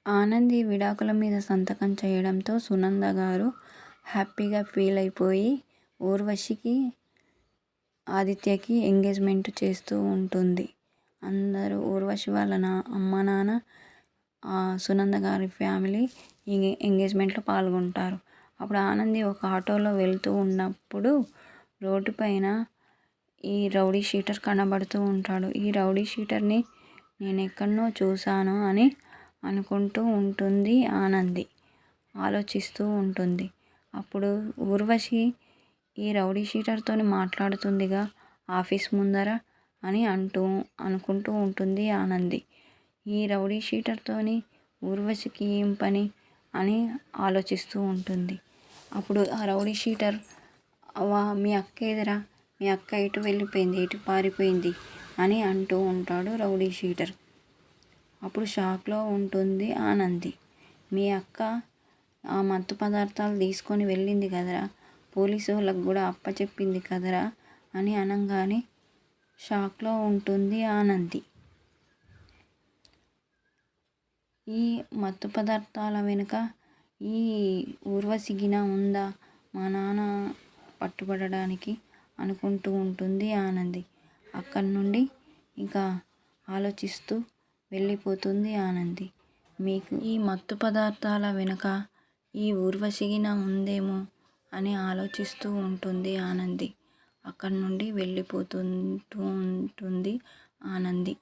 ఆనంది విడాకుల మీద సంతకం చేయడంతో సునంద గారు హ్యాపీగా ఫీల్ అయిపోయి ఊర్వశికి, ఆదిత్యకి ఎంగేజ్మెంట్ చేస్తూ ఉంటుంది. అందరూ ఊర్వశి వాళ్ళ అమ్మ నాన్న, సునంద గారి ఫ్యామిలీ ఎంగేజ్మెంట్లో పాల్గొంటారు. అప్పుడు ఆనంది ఒక ఆటోలో వెళ్తూ ఉన్నప్పుడు రోడ్డు పైన ఈ రౌడీ షీటర్ కనబడుతూ ఉంటాడు. ఈ రౌడీ షీటర్ని నేను ఎక్కడనో చూశాను అని అనుకుంటూ ఉంటుంది. ఆనంది ఆలోచిస్తూ ఉంటుంది. అప్పుడు ఊర్వశి ఈ రౌడీ షీటర్తో మాట్లాడుతుందిగా ఆఫీస్ ముందర అని అనుకుంటూ ఉంటుంది ఆనంది. ఈ రౌడీ షీటర్తోని ఊర్వశికి ఏం పని అని ఆలోచిస్తూ ఉంటుంది. అప్పుడు ఆ రౌడీ షీటర్, మీ అక్క ఎదురా, మీ అక్క ఎటు వెళ్ళిపోయింది, ఎటు పారిపోయింది అని అంటూ ఉంటాడు రౌడీ షీటర్. అప్పుడు షాక్లో ఉంటుంది ఆనంది. మీ అక్క ఆ మత్తు పదార్థాలు తీసుకొని వెళ్ళింది కదరా, పోలీసు వాళ్ళకు కూడా అప్పచెప్పింది కదరా అని అనగానే షాక్లో ఉంటుంది ఆనంది. ఈ మత్తు పదార్థాల వెనుక ఈ ఊర్వశిగిన ఉందా మా నాన్న పట్టుబడడానికి అనుకుంటూ ఉంటుంది ఆనంది. అక్కడి నుండి ఇంకా ఆలోచిస్తూ వెళ్ళిపోతుంది ఆనంది. మీకు ఈ మత్తు పదార్థాల వెనుక ఈ ఊర్వశిగిన ఉందేమో అని ఆలోచిస్తూ ఉంటుంది ఆనంది. అక్కడి నుండి వెళ్ళిపోతూ ఉంటుంది ఆనంది.